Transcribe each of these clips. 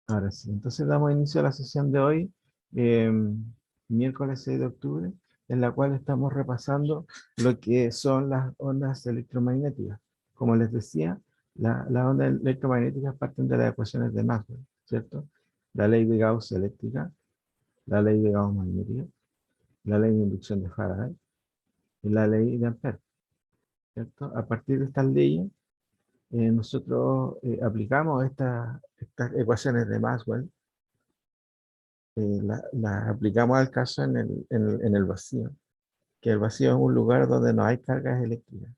Ahora sí, entonces damos inicio a la sesión de hoy, eh, miércoles 6 de octubre, en la cual estamos repasando lo que son las ondas electromagnéticas. Como les decía, las ondas electromagnéticas parten de las ecuaciones de Maxwell, ¿cierto? La ley de Gauss eléctrica, la ley de Gauss magnética, la ley de inducción de Faraday y la ley de Ampère, ¿cierto? A partir de estas leyes, nosotros aplicamos estas ecuaciones de Maxwell, la aplicamos al caso en el vacío, que el vacío es un lugar donde no hay cargas eléctricas,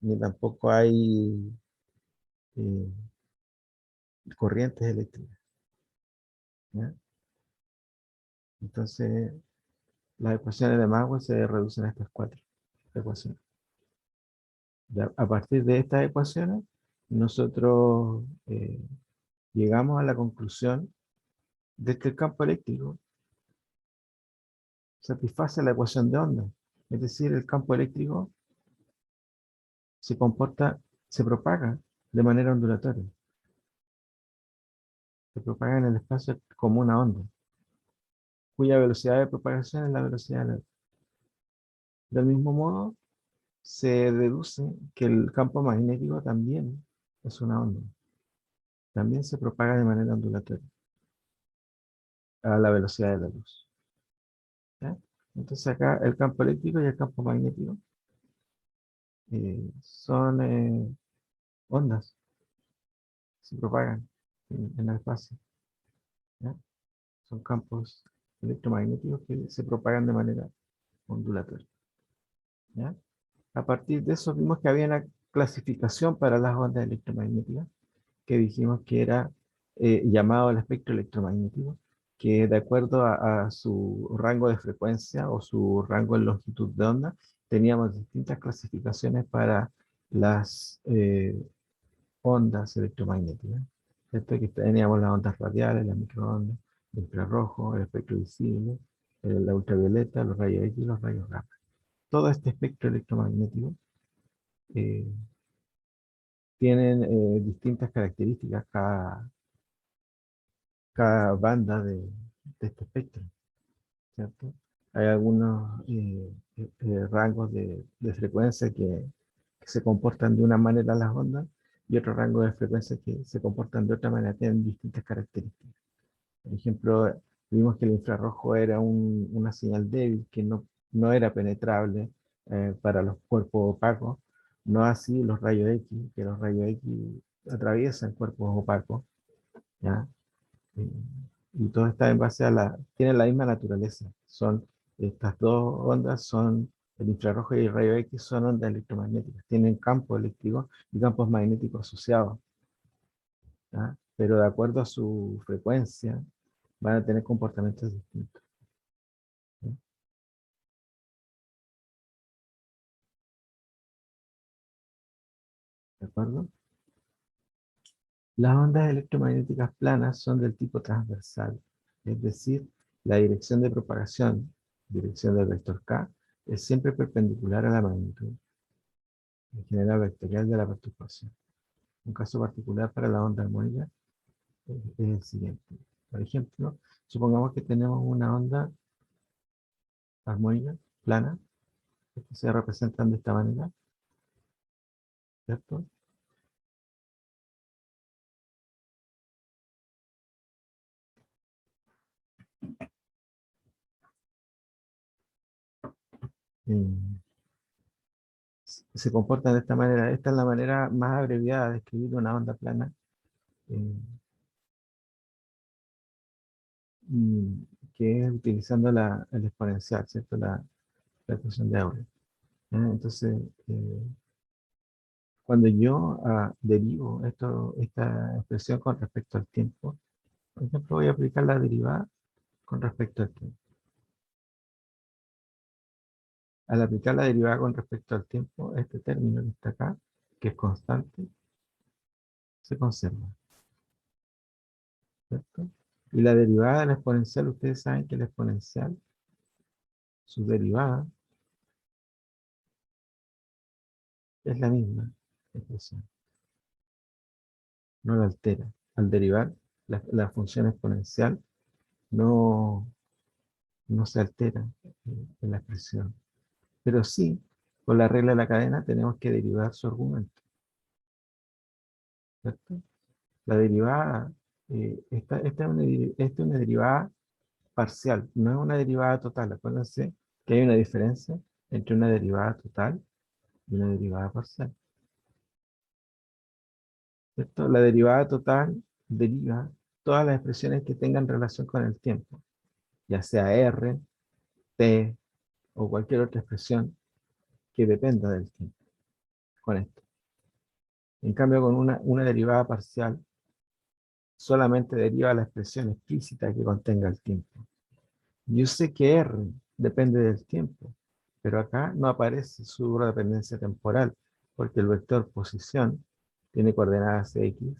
ni tampoco hay eh, corrientes eléctricas, ¿ya? Entonces, las ecuaciones de Maxwell se reducen a estas cuatro ecuaciones. A partir de estas ecuaciones, nosotros llegamos a la conclusión de que el campo eléctrico satisface la ecuación de onda. Es decir, el campo eléctrico se comporta, se propaga de manera ondulatoria. Se propaga en el espacio como una onda, cuya velocidad de propagación es la velocidad de la luz. Del mismo modo, se deduce que el campo magnético también es una onda. También se propaga de manera ondulatoria a la velocidad de la luz, ¿ya? Entonces acá el campo eléctrico y el campo magnético son ondas, se propagan en el espacio, ¿ya? Son campos electromagnéticos que se propagan de manera ondulatoria, ¿ya? A partir de eso vimos que había una clasificación para las ondas electromagnéticas, que dijimos que era llamado el espectro electromagnético, que de acuerdo a su rango de frecuencia o su rango de longitud de onda, teníamos distintas clasificaciones para las ondas electromagnéticas. Esto que teníamos las ondas radiales, las microondas, el infrarrojo, el espectro visible, la ultravioleta, los rayos X y los rayos gamma. Todo este espectro electromagnético eh, tienen distintas características cada banda de este espectro, ¿cierto? Hay algunos rangos de frecuencia que se comportan de una manera las ondas y otros rangos de frecuencia que se comportan de otra manera, tienen distintas características. Por ejemplo, vimos que el infrarrojo era una señal débil que no era penetrable para los cuerpos opacos, no así los rayos X, que los rayos X atraviesan cuerpos opacos, ¿ya? Eh, y todo está en base tienen la misma naturaleza. Estas dos ondas el infrarrojo y el rayo X son ondas electromagnéticas. Tienen campos eléctricos y campos magnéticos asociados, ¿ya? Pero de acuerdo a su frecuencia van a tener comportamientos distintos, ¿ya? ¿De acuerdo? Las ondas electromagnéticas planas son del tipo transversal, es decir, la dirección de propagación, dirección del vector K, es siempre perpendicular a la magnitud, en general vectorial de la perturbación. Un caso particular para la onda armónica es el siguiente. Por ejemplo, supongamos que tenemos una onda armónica plana, que se representan de esta manera, ¿cierto? Eh, se comportan de esta manera. Esta es la manera más abreviada de escribir una onda plana, eh, que es utilizando el exponencial, ¿cierto? La ecuación de Euler, ¿ya? Entonces, cuando yo derivo esta expresión con respecto al tiempo, por ejemplo, voy a aplicar la derivada con respecto al tiempo. Al aplicar la derivada con respecto al tiempo, este término que está acá, que es constante, se conserva, ¿cierto? Y la derivada de la exponencial, ustedes saben que la exponencial, su derivada, es la misma expresión, no la altera. Al derivar, la función exponencial no, no se altera en la expresión. Pero sí, con la regla de la cadena tenemos que derivar su argumento, ¿cierto? La derivada, esta es una derivada parcial, no es una derivada total. Acuérdense que hay una diferencia entre una derivada total y una derivada parcial, ¿cierto? La derivada total deriva todas las expresiones que tengan relación con el tiempo, ya sea r, t o cualquier otra expresión que dependa del tiempo, con esto. En cambio, con una derivada parcial, solamente deriva la expresión explícita que contenga el tiempo. Yo sé que R depende del tiempo, pero acá no aparece su dependencia temporal, porque el vector posición tiene coordenadas X,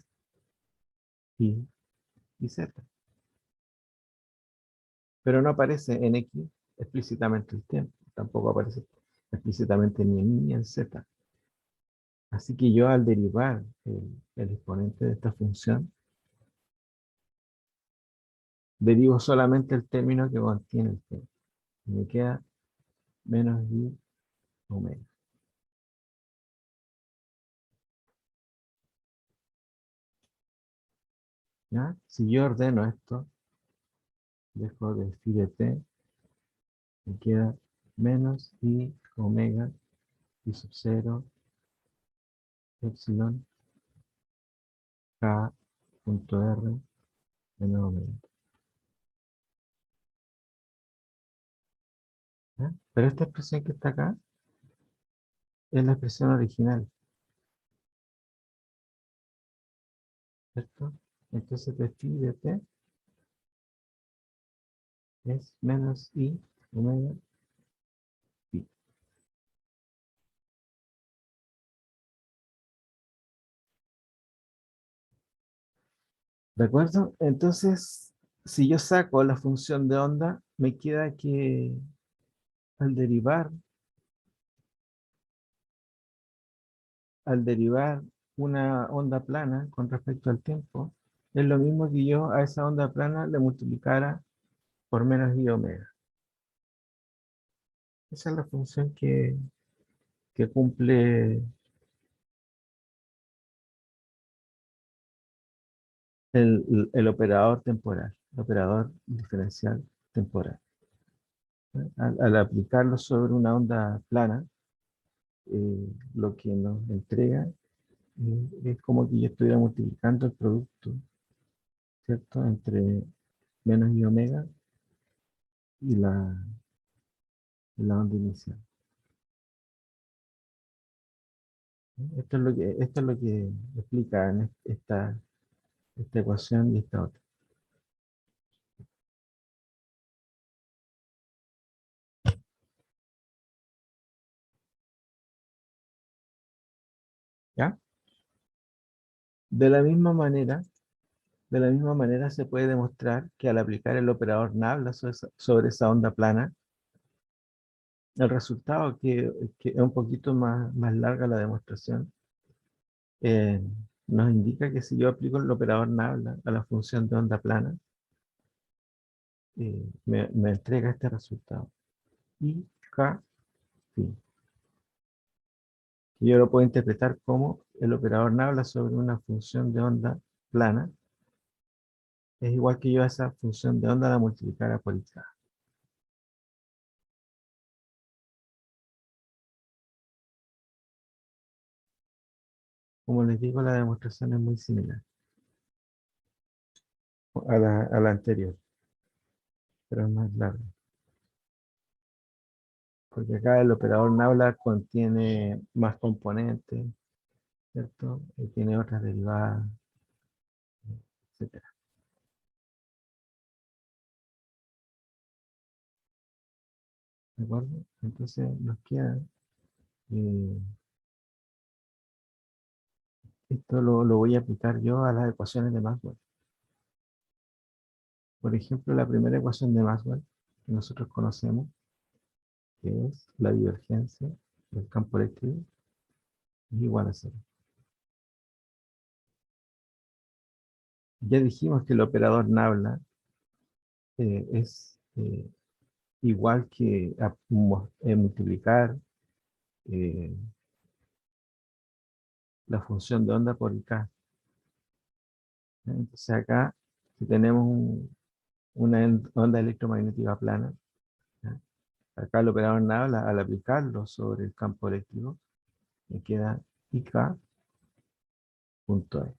Y y Z. Pero no aparece en X explícitamente el tiempo, tampoco aparece explícitamente ni en Y ni en Z. Así que yo al derivar el exponente de esta función, derivo solamente el término que contiene el tiempo. Y me queda menos I omega. ¿Ya? Si yo ordeno esto, dejo de phi de t, me queda menos I omega I sub 0 epsilon K punto R menos omega. ¿Ya? Pero esta expresión que está acá es la expresión original, ¿cierto? Entonces de phi de t es menos I omega pi. ¿De acuerdo? Entonces, si yo saco la función de onda, me queda que al derivar, al derivar una onda plana con respecto al tiempo, es lo mismo que yo a esa onda plana le multiplicara por menos I omega. Esa es la función que cumple el operador temporal, el operador diferencial temporal. Al aplicarlo sobre una onda plana, lo que nos entrega es como que yo estuviera multiplicando el producto, ¿cierto? Entre menos I omega y la onda inicial. Esto es lo que explica en esta ecuación y esta otra. ¿Ya? De la misma manera, de la misma manera se puede demostrar que al aplicar el operador nabla sobre esa onda plana, el resultado, que es un poquito más larga la demostración, eh, nos indica que si yo aplico el operador nabla a la función de onda plana, me entrega este resultado. Y K, fin. Y yo lo puedo interpretar como el operador nabla sobre una función de onda plana es igual que yo a esa función de onda la multiplicara por IK. Como les digo, la demostración es muy similar a la anterior, pero es más larga. Porque acá el operador nabla contiene más componentes, ¿cierto? Y tiene otras derivadas, etcétera. ¿De acuerdo? Entonces nos queda, eh, esto lo voy a aplicar yo a las ecuaciones de Maxwell. Por ejemplo, la primera ecuación de Maxwell que nosotros conocemos, que es la divergencia del campo eléctrico, es igual a cero. Ya dijimos que el operador nabla es igual que multiplicar eh, la función de onda por el K. Entonces acá, si tenemos una onda electromagnética plana, ¿ya? Acá el operador nabla, al aplicarlo sobre el campo eléctrico, me queda IK punto E.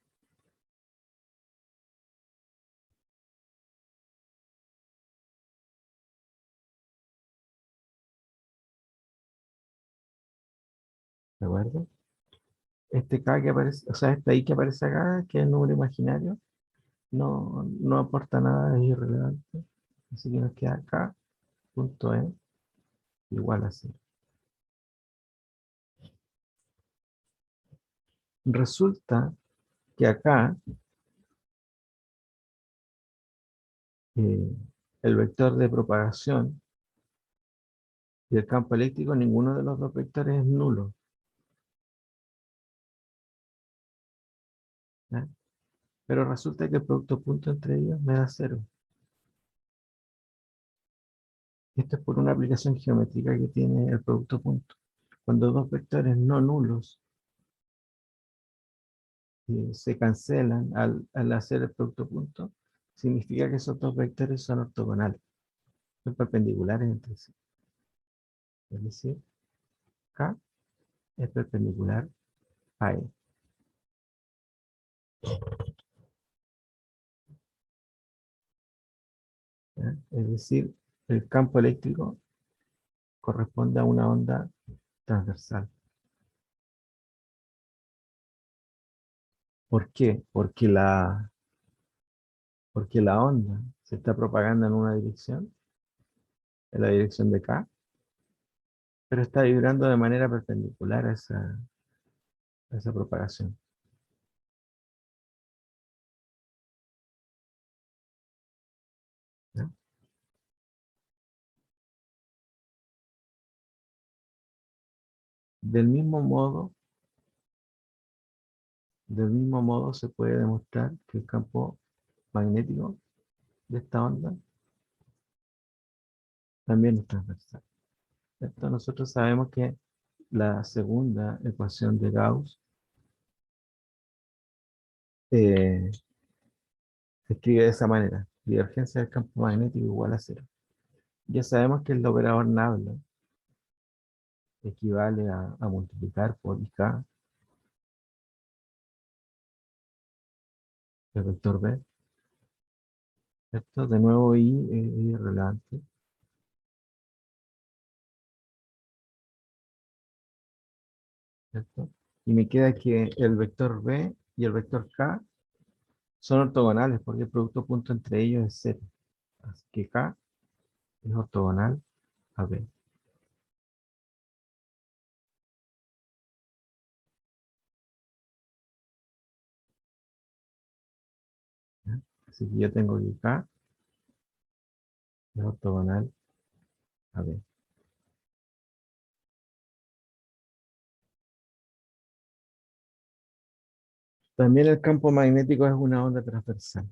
¿De acuerdo? Este K que aparece, o sea, este I que aparece acá, que es el número imaginario, no aporta nada, es irrelevante. Así que nos queda K punto E igual a 0. Resulta que acá eh, el vector de propagación y el campo eléctrico, ninguno de los dos vectores es nulo, ¿ya? Pero resulta que el producto punto entre ellos me da 0. Esto es por una aplicación geométrica que tiene el producto punto. Cuando dos vectores no nulos se cancelan al hacer el producto punto, significa que esos dos vectores son ortogonales, son perpendiculares entre sí. Es decir, K es perpendicular a E. ¿Ya? Es decir, el campo eléctrico corresponde a una onda transversal. ¿Por qué? Porque la onda se está propagando en una dirección, en la dirección de K, pero está vibrando de manera perpendicular a esa propagación. ¿Ya? Del mismo modo, del mismo modo se puede demostrar que el campo magnético de esta onda también es transversal. Esto nosotros sabemos que la segunda ecuación de Gauss eh, se escribe de esa manera: divergencia del campo magnético igual a cero. Ya sabemos que el operador nabla equivale a multiplicar por IK el vector B. ¿Cierto? De nuevo I es irrelevante. ¿Cierto? Y me queda que el vector B y el vector K son ortogonales porque el producto punto entre ellos es cero. Así que K es ortogonal a B. ¿Ya? Así que yo tengo que K es ortogonal a B. También el campo magnético es una onda transversal.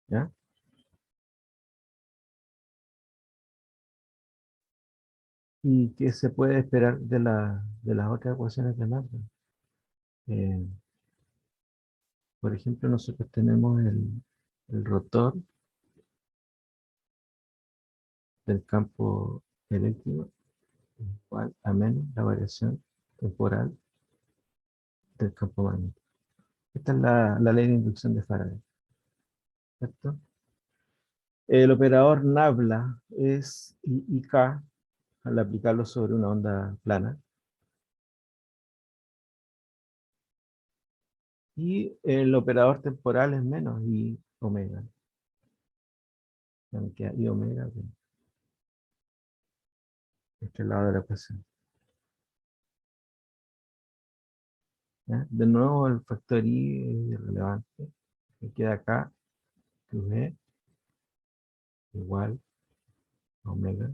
¿Ya? ¿Y qué se puede esperar de las otras ecuaciones de Maxwell? Eh, por ejemplo, nosotros tenemos el rotor del campo eléctrico igual a menos la variación temporal del campo magnético. Esta es la ley de inducción de Faraday, ¿cierto? El operador nabla es IK al aplicarlo sobre una onda plana. Y el operador temporal es menos I omega. Ya me queda I omega de este lado de la ecuación. ¿Ya? De nuevo el factor I es irrelevante. Me queda acá que V igual a omega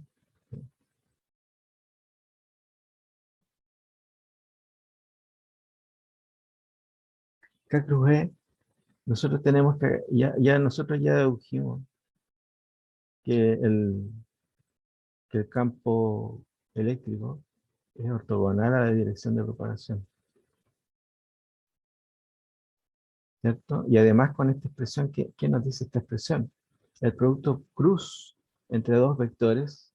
K cruz E, nosotros tenemos que, nosotros ya dedujimos que que el campo eléctrico es ortogonal a la dirección de propagación, ¿cierto? Y además con esta expresión, ¿qué nos dice esta expresión? El producto cruz entre dos vectores,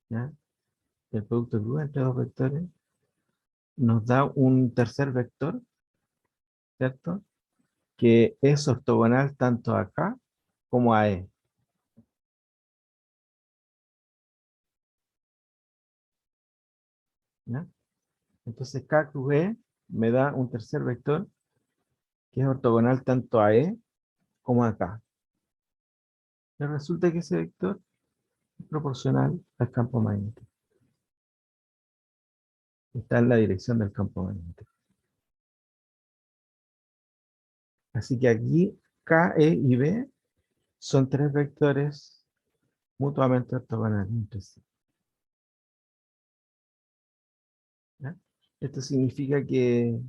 ¿ya? El producto cruz entre dos vectores nos da un tercer vector, ¿cierto? Que es ortogonal tanto a K como a E, ¿ya? Entonces K cruz E me da un tercer vector que es ortogonal tanto a E como a K. Y resulta que ese vector es proporcional al campo magnético. Está en la dirección del campo magnético. Así que aquí K, E y B son tres vectores mutuamente ortogonales entre sí, ¿ya? Esto significa que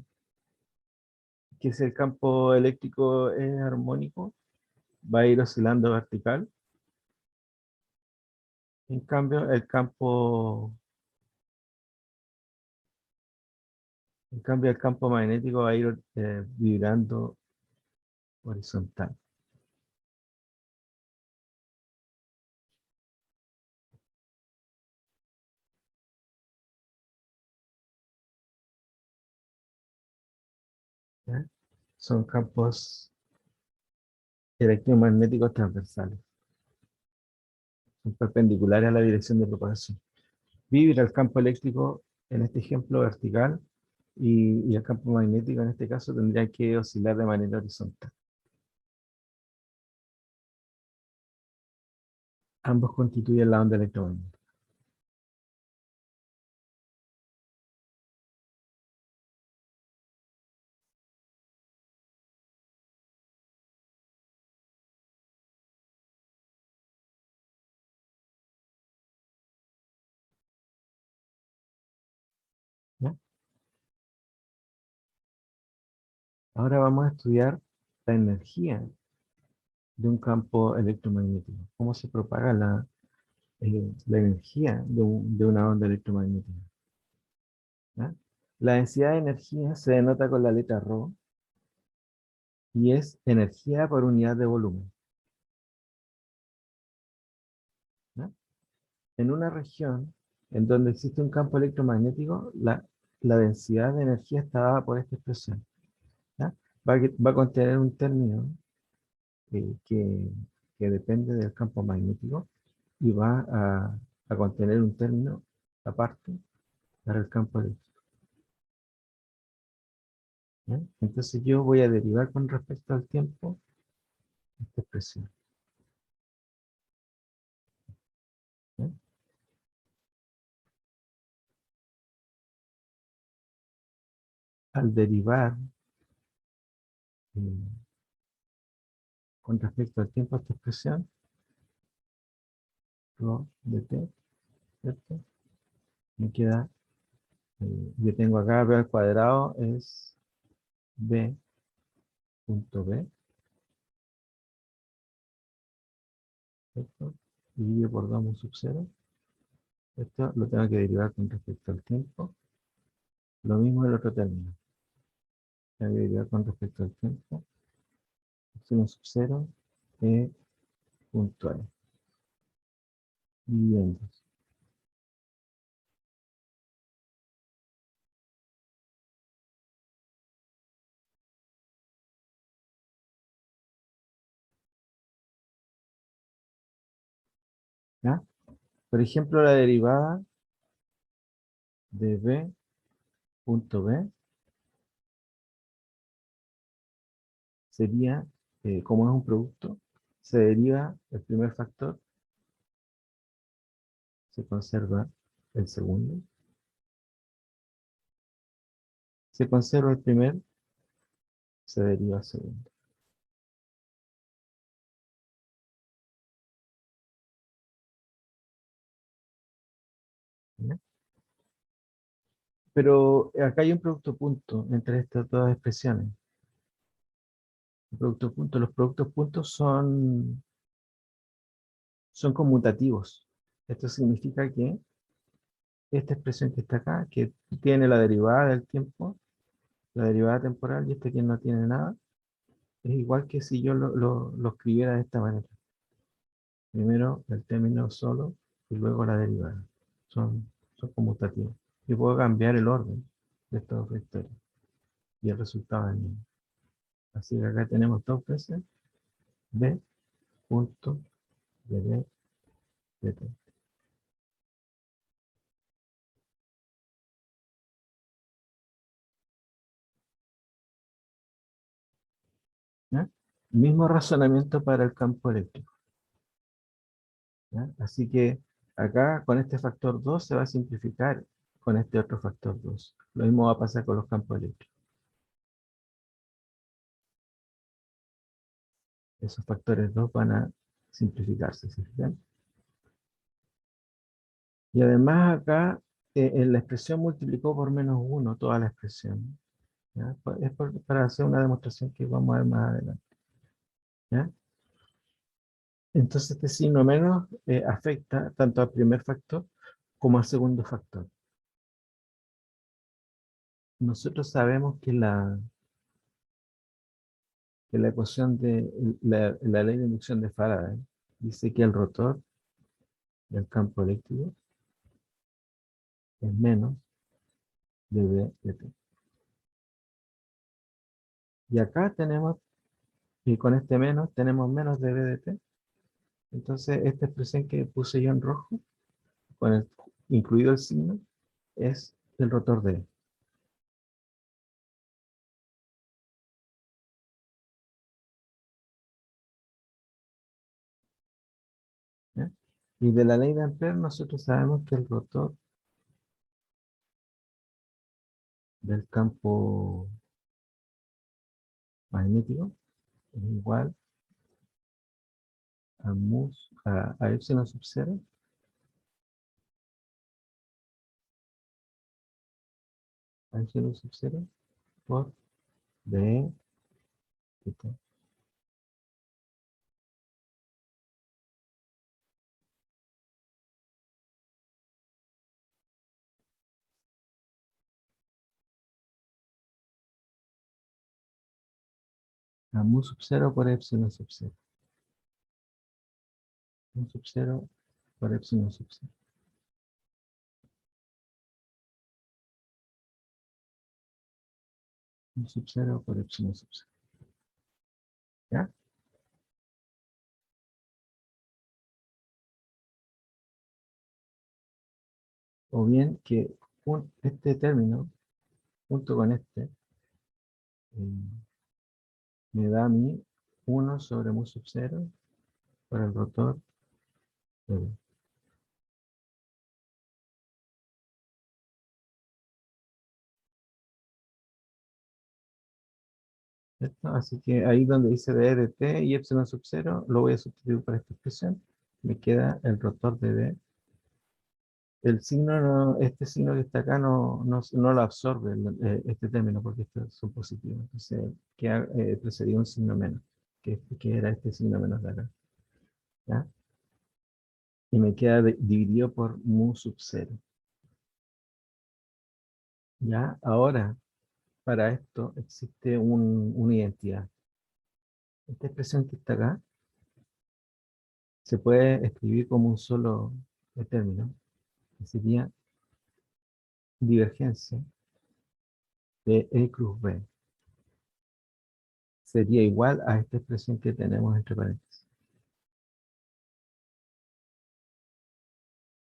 si el campo eléctrico es armónico, va a ir oscilando vertical. En cambio, el campo magnético va a ir vibrando horizontal, ¿ya? Son campos electromagnéticos transversales, son perpendiculares a la dirección de propagación. Vibra el campo eléctrico, en este ejemplo, vertical, y el campo magnético, en este caso, tendría que oscilar de manera horizontal. Ambos constituyen la onda electromagnética, ¿ya? Ahora vamos a estudiar la energía de un campo electromagnético. ¿Cómo se propaga la energía de una onda electromagnética? ¿Ya? La densidad de energía se denota con la letra ρ y es energía por unidad de volumen, ¿ya? En una región en donde existe un campo electromagnético, la densidad de energía está dada por esta expresión, ¿ya? Va a contener un término eh, que, que depende del campo magnético y va a contener un término aparte para el campo eléctrico, ¿ya? Entonces yo voy a derivar con respecto al tiempo esta expresión, ¿ya? Al derivar eh, con respecto al tiempo esta expresión, rho de t, ¿cierto? Me queda, yo tengo acá b al cuadrado es b punto b, ¿cierto? Dividido por 2 sub 0. Esto lo tengo que derivar con respecto al tiempo. Lo mismo el otro término. Tengo que derivar con respecto al tiempo. Epsilon sub 0 e punto e. Dividiendo. ¿Ya? Por ejemplo, la derivada de b punto b sería, como es un producto, se deriva el primer factor, se conserva el segundo, se conserva el primer, se deriva el segundo, ¿ya? Pero acá hay un producto punto entre estas dos expresiones. El producto punto, los productos puntos son conmutativos. Esto significa que esta expresión que está acá, que tiene la derivada del tiempo, la derivada temporal, y esta que no tiene nada, es igual que si yo lo escribiera de esta manera. Primero el término solo y luego la derivada. Son conmutativos. Y puedo cambiar el orden de estos dos vectores y el resultado es el mismo. Así que acá tenemos dos veces b punto de b de t. ¿Ya? Mismo razonamiento para el campo eléctrico. ¿Ya? Así que acá con este factor 2 se va a simplificar con este otro factor 2. Lo mismo va a pasar con los campos eléctricos. Esos factores 2 van a simplificarse, ¿se fijan? Y además acá en la expresión multiplicó por menos 1 toda la expresión. ¿Ya? Para hacer una demostración que vamos a ver más adelante. ¿Ya? Entonces este signo menos afecta tanto al primer factor como al segundo factor. Nosotros sabemos que la ecuación de la ley de inducción de Faraday dice que el rotor del campo eléctrico es menos de B de T. Y acá tenemos, y con este menos, tenemos menos de B de T. Entonces esta expresión que puse yo en rojo, con incluido el signo, es el rotor de E. ¿Ya? Y de la ley de Ampère nosotros sabemos que el rotor del campo magnético es igual a epsilon sub 0 a epsilon sub 0 por d theta. A mu sub 0 por epsilon sub 0. Mu sub 0 por epsilon sub 0. Mu sub 0 por epsilon sub 0. ¿Ya? O bien que este término, junto con este, me da a mí 1 sobre mu sub 0 por el rotor de B. ¿Cierto? Así que ahí donde dice d de t y epsilon sub 0, lo voy a sustituir por esta expresión. Me queda el rotor de B. El signo, este signo que está acá no lo absorbe este término porque estos son positivos. Entonces queda precedido un signo menos, que era este signo menos de acá. ¿Ya? Y me queda dividido por mu sub 0. ¿Ya? Ahora, para esto existe una identidad. Esta expresión que está acá se puede escribir como un solo término, que sería divergencia de E cruz B. Sería igual a esta expresión que tenemos entre paréntesis.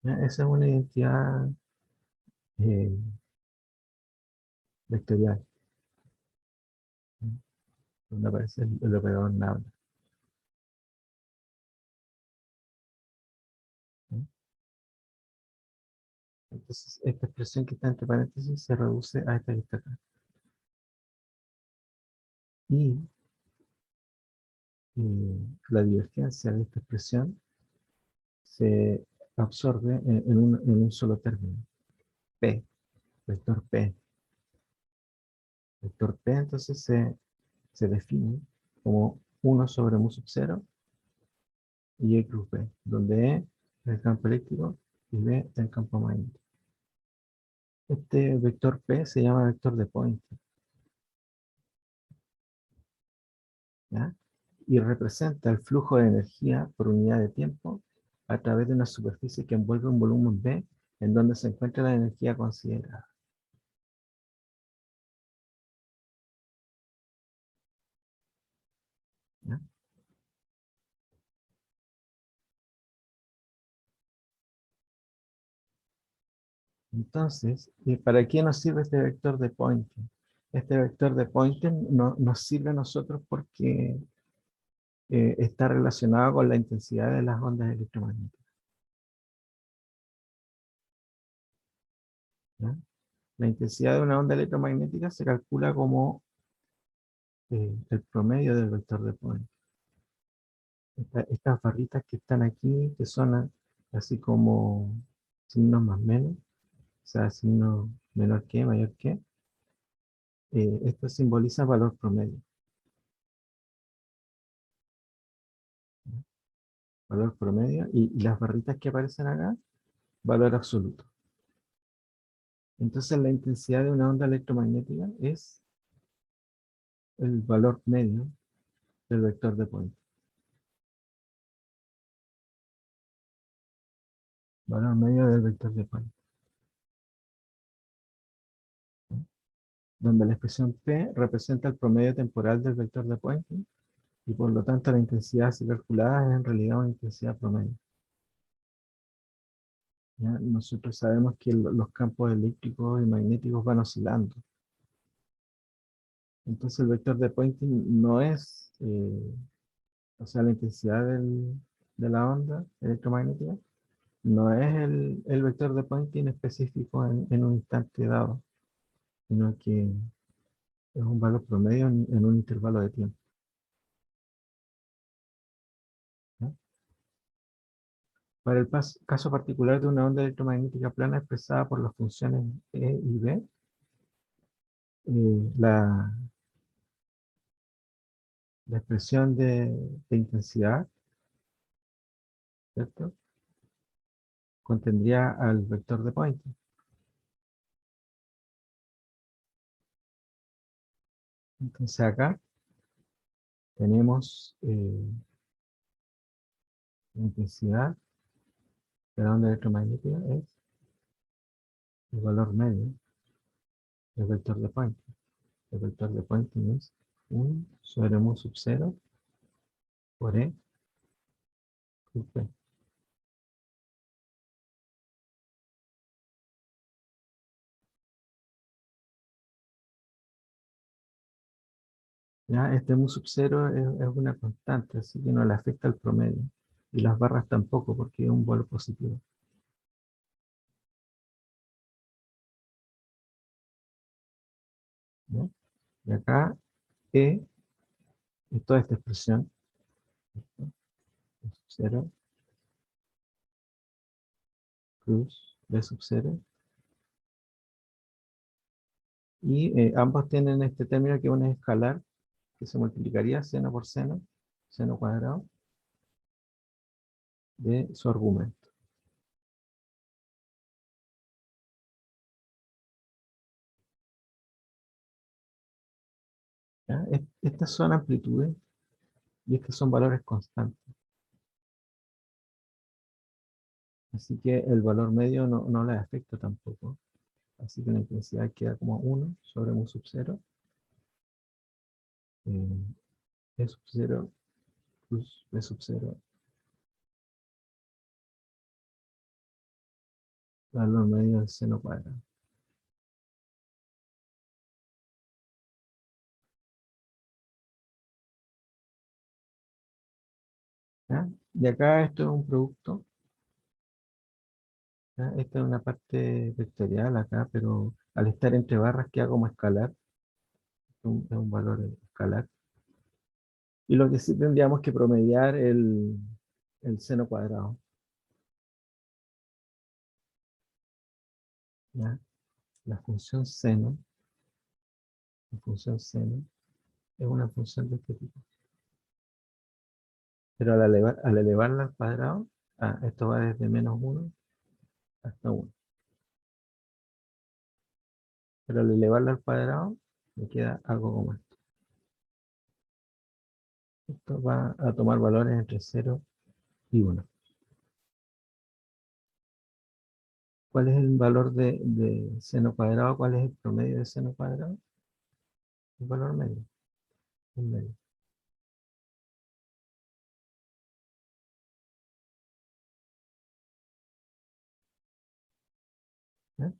¿Ya? Esa es una identidad eh, vectorial, ¿no? Donde aparece el operador nabla, ¿no? Entonces, esta expresión que está entre paréntesis se reduce a esta que está acá. Y la divergencia de esta expresión se absorbe en un solo término, P. vector P. Vector P entonces se define como 1 sobre mu sub 0 y E cruz B, donde E es el campo eléctrico y B es el campo magnético. Este vector P se llama vector de Poynting, ¿ya? Y representa el flujo de energía por unidad de tiempo a través de una superficie que envuelve un volumen B en donde se encuentra la energía considerada. ¿Ya? Entonces, ¿para qué nos sirve este vector de Poynting? Este vector de Poynting nos sirve a nosotros porque está relacionado con la intensidad de las ondas electromagnéticas, ¿ya? La intensidad de una onda electromagnética se calcula como el promedio del vector de Poynting. Estas barritas que están aquí, que son así como signos más menos, o sea, signo menor que, mayor que, esto simboliza valor promedio. ¿Ya? Valor promedio, y las barritas que aparecen acá, valor absoluto. Entonces la intensidad de una onda electromagnética es el valor medio del vector de Poynting. Valor medio del vector de Poynting, ¿no? Donde la expresión P representa el promedio temporal del vector de Poynting, y por lo tanto la intensidad así calculada es en realidad una intensidad promedio. ¿Ya? Nosotros sabemos que los campos eléctricos y magnéticos van oscilando. Entonces el vector de Poynting no es, o sea, la intensidad de la onda electromagnética, no es el vector de Poynting específico en un instante dado, sino que es un valor promedio en un intervalo de tiempo, ¿no? Para el caso particular de una onda electromagnética plana expresada por las funciones E y B, la expresión de intensidad, ¿cierto?, contendría al vector de Poynting. Entonces acá tenemos la intensidad de la onda electromagnética es el valor medio del vector de Poynting. El vector de Poynting es 1 sobre mu sub 0 por E sub P. Ya, este mu sub 0 es una constante, así que no le afecta al promedio. Y las barras tampoco, porque es un valor positivo. ¿Ya? Y acá E es toda esta expresión, ¿cierto? E sub 0 plus B sub 0. Y ambos tienen este término que uno es escalar, que se multiplicaría seno por seno, seno cuadrado, de su argumento. ¿Ya? Estas son amplitudes y estos son valores constantes. Así que el valor medio no les afecta tampoco. Así que la intensidad queda como 1 sobre mu sub 0. E sub 0 plus B sub 0. Valor medio del seno cuadrado. ¿Ya? Y acá esto es un producto. ¿Ya? Esta es una parte vectorial acá, pero al estar entre barras queda como escalar. Es un valor escalar. Y lo que sí tendríamos que promediar el seno cuadrado, ¿ya? la función seno es una función de este tipo. Pero al elevarla al cuadrado, esto va desde -1 hasta 1. Pero al elevarla al cuadrado, me queda algo como esto. Esto va a tomar valores entre 0 y 1. ¿Cuál es el valor de seno cuadrado? ¿Cuál es el promedio de seno cuadrado? El valor medio. El medio. ¿Ya?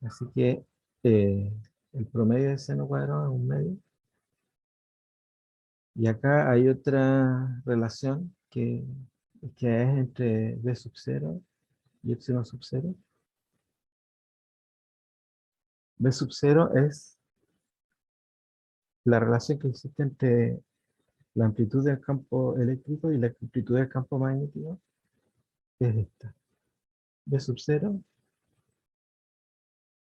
Así que eh, el promedio de seno cuadrado es un medio. Y acá hay otra relación que es entre b sub 0 y epsilon sub 0. B sub 0 es la relación que existe entre la amplitud del campo eléctrico y la amplitud del campo magnético. Es esta. B sub 0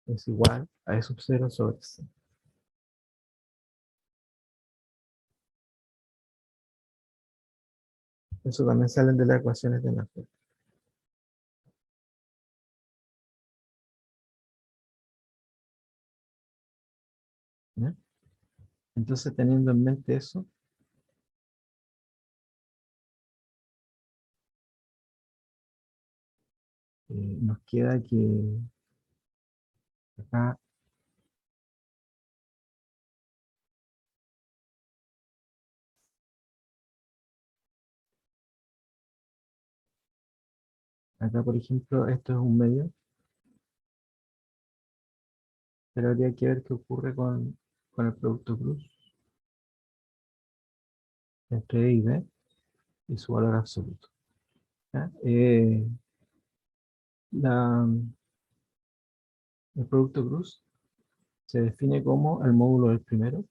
es igual a E sub 0 sobre C. Eso también salen de las ecuaciones de Maxwell. ¿Ya? Entonces, teniendo en mente eso, nos queda que acá, por ejemplo, esto es un medio, pero habría que ver qué ocurre con el producto cruz entre E y B y su valor absoluto. ¿Ya? La, el producto cruz se define como el módulo del primero,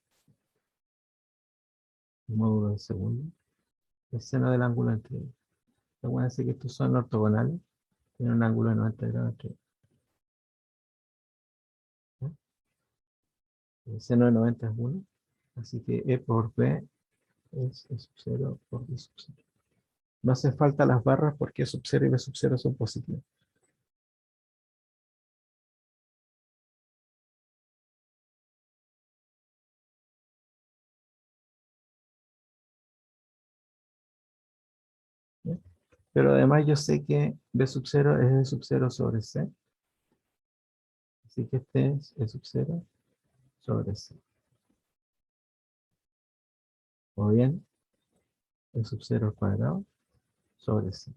el módulo del segundo, el seno del ángulo entre ellos. Acuérdense que estos son ortogonales, tienen un ángulo de 90 grados entre ellos. ¿Ya? El seno de 90 es 1, así que E por B es E sub 0 por B sub 0. No hace falta las barras porque E sub 0 y B sub 0 son positivos. ¿Ya? Pero además yo sé que B sub 0 es E sub 0 sobre C, así que este es E sub 0 sobre C. O bien E sub 0 al cuadrado sobre C.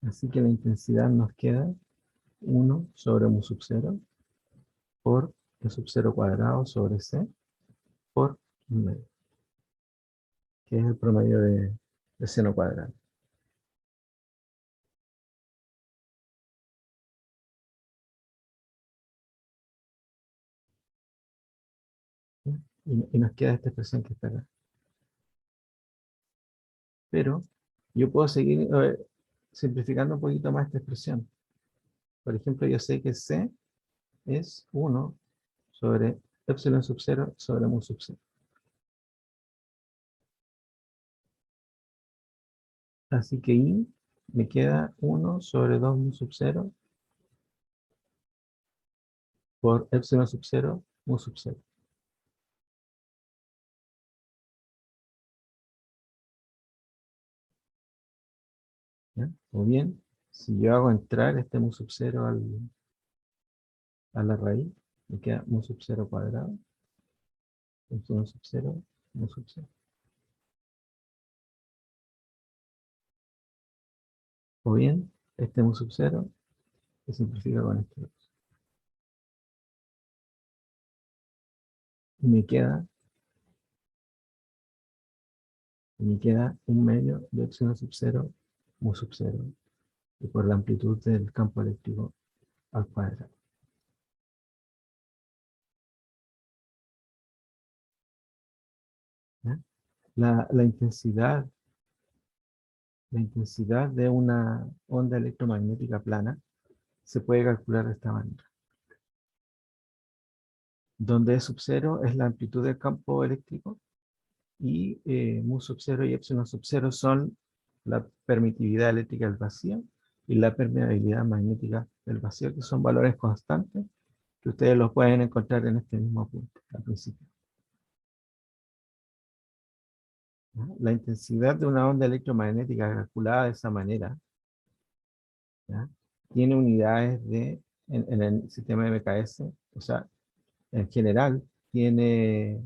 Así que la intensidad nos queda 1 sobre mu sub 0 por E sub 0 cuadrado sobre C por medio, que es el promedio de seno cuadrado. ¿Sí? Y nos queda esta expresión que está acá. Pero yo puedo seguir simplificando un poquito más esta expresión. Por ejemplo, yo sé que C es 1 sobre epsilon sub 0 sobre mu sub 0. Así que I me queda 1 sobre 2 mu sub 0 por epsilon sub 0 mu sub 0. ¿Ya? O bien, si yo hago entrar este mu sub 0 a la raíz, me queda mu sub 0 cuadrado, epsilon sub 0, mu sub 0. O bien, este mu sub 0 se simplifica con este 2. Y me queda un medio de epsilon sub 0, mu sub 0, y por la amplitud del campo eléctrico al cuadrado. ¿Ya? La intensidad La intensidad de una onda electromagnética plana se puede calcular de esta manera. Donde E sub 0 es la amplitud del campo eléctrico y mu sub 0 y epsilon sub 0 son la permitividad eléctrica del vacío y la permeabilidad magnética del vacío, que son valores constantes que ustedes los pueden encontrar en este mismo punto al principio. ¿Ya? La intensidad de una onda electromagnética calculada de esa manera, ¿ya?, tiene unidades en el sistema de MKS, o sea, en general, tiene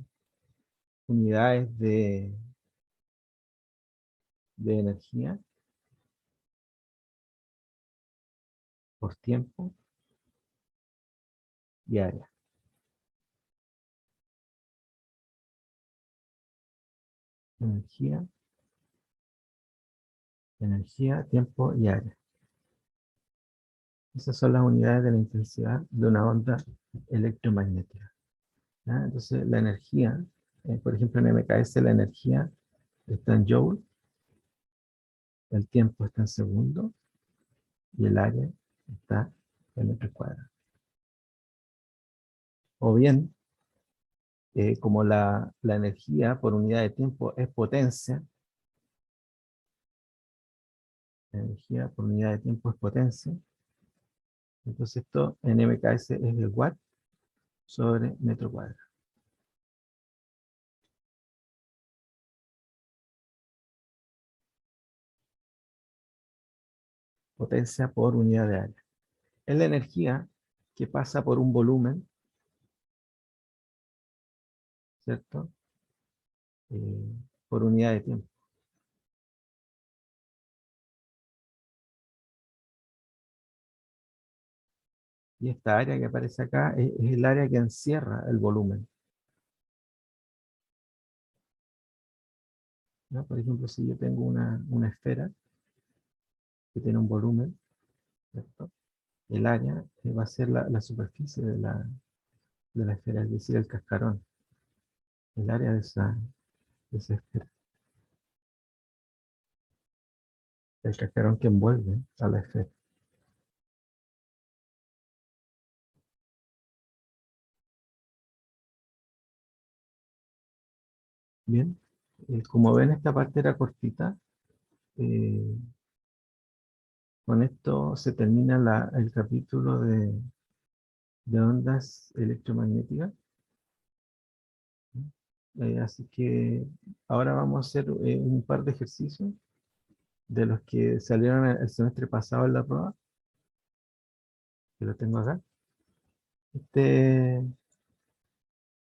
unidades de energía por tiempo y área. Energía, tiempo y área. Esas son las unidades de la intensidad de una onda electromagnética. ¿Ya? Entonces, la energía, por ejemplo, en MKS, la energía está en joule, el tiempo está en segundo y el área está en metros cuadrados. O bien, como la energía por unidad de tiempo es potencia, la energía por unidad de tiempo es potencia, entonces esto en MKS es el watt sobre metro cuadrado. Potencia por unidad de área. Es la energía que pasa por un volumen, ¿cierto? Por unidad de tiempo. Y esta área que aparece acá es el área que encierra el volumen, ¿no? Por ejemplo, si yo tengo una esfera que tiene un volumen, ¿cierto? El área va a ser la superficie de la esfera, es decir, el cascarón, el área de esa esfera, el cascarón que envuelve a la esfera. Bien, como ven, esta parte era cortita. eh, con esto se termina el capítulo de ondas electromagnéticas. Así que ahora vamos a hacer un par de ejercicios de los que salieron el semestre pasado en la prueba, que lo tengo acá. Este,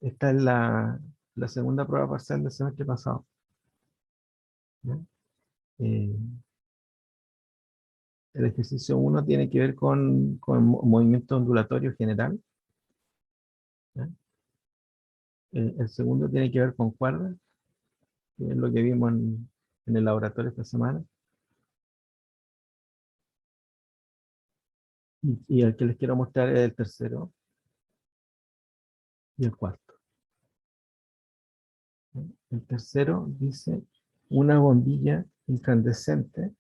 esta es la segunda prueba parcial del semestre pasado, ¿ya? Eh, el ejercicio 1 tiene que ver con movimiento ondulatorio general, ¿ya? El segundo tiene que ver con cuerdas, que es lo que vimos en el laboratorio esta semana. Y el que les quiero mostrar es el tercero y el cuarto. El tercero dice una bombilla incandescente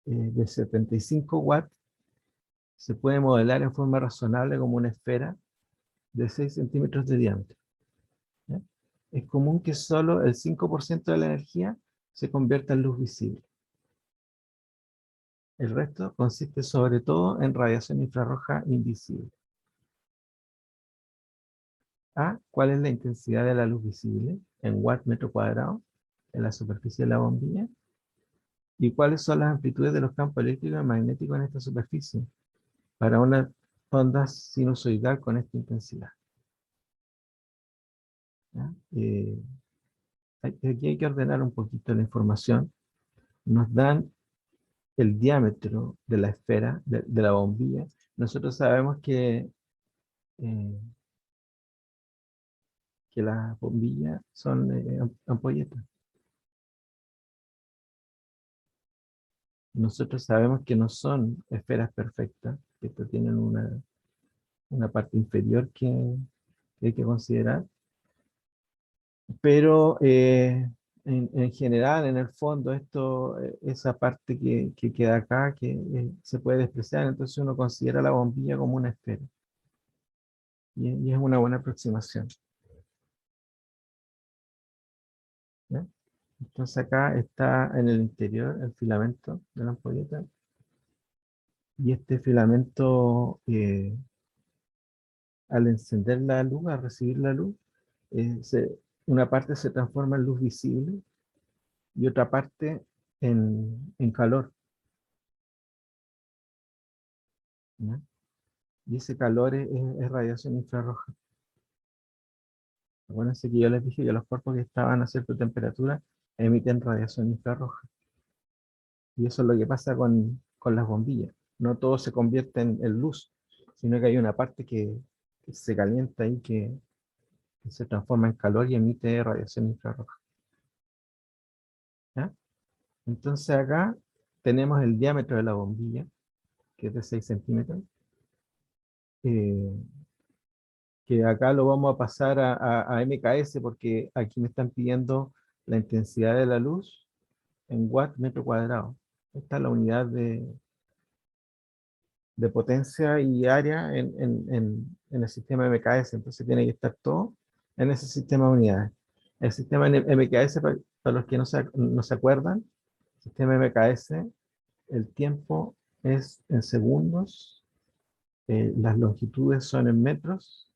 de 75 watts se puede modelar en forma razonable como una esfera de 6 centímetros de diámetro, ¿ya? Es común que solo el 5% de la energía se convierta en luz visible. El resto consiste sobre todo en radiación infrarroja invisible. A. ¿Cuál es la intensidad de la luz visible en watt metro cuadrado en la superficie de la bombilla? ¿Y cuáles son las amplitudes de los campos eléctricos y magnéticos en esta superficie para una onda sinusoidal con esta intensidad? ¿Ya? Aquí hay que ordenar un poquito la información. Nos dan el diámetro de la esfera, de la bombilla. Nosotros sabemos eh, que las bombillas son ampolletas. Nosotros sabemos que no son esferas perfectas, que esto tienen una parte inferior que hay que considerar, pero en general, en el fondo, esa parte que queda acá, que se puede despreciar, entonces uno considera la bombilla como una esfera. Y es una buena aproximación. ¿Ya? Entonces acá está en el interior el filamento de la ampolleta. Y este filamento, al encender la luz, al recibir la luz, una parte se transforma en luz visible y otra parte en calor. ¿Ya? Y ese calor es radiación infrarroja. Acuérdense que yo les dije que los cuerpos que estaban a cierta temperatura emiten radiación infrarroja. Y eso es lo que pasa con las bombillas. No todo se convierte en luz, sino que hay una parte que se calienta y que se transforma en calor y emite radiación infrarroja. ¿Ya? Entonces acá tenemos el diámetro de la bombilla, que es de 6 centímetros, eh, que acá lo vamos a pasar a MKS porque aquí me están pidiendo la intensidad de la luz en watt metro cuadrado. Esta es la unidad de potencia y área en el sistema MKS, entonces tiene que estar todo en ese sistema de unidades. El sistema MKS, para los que no se acuerdan, el sistema MKS, el tiempo es en segundos, las longitudes son en metros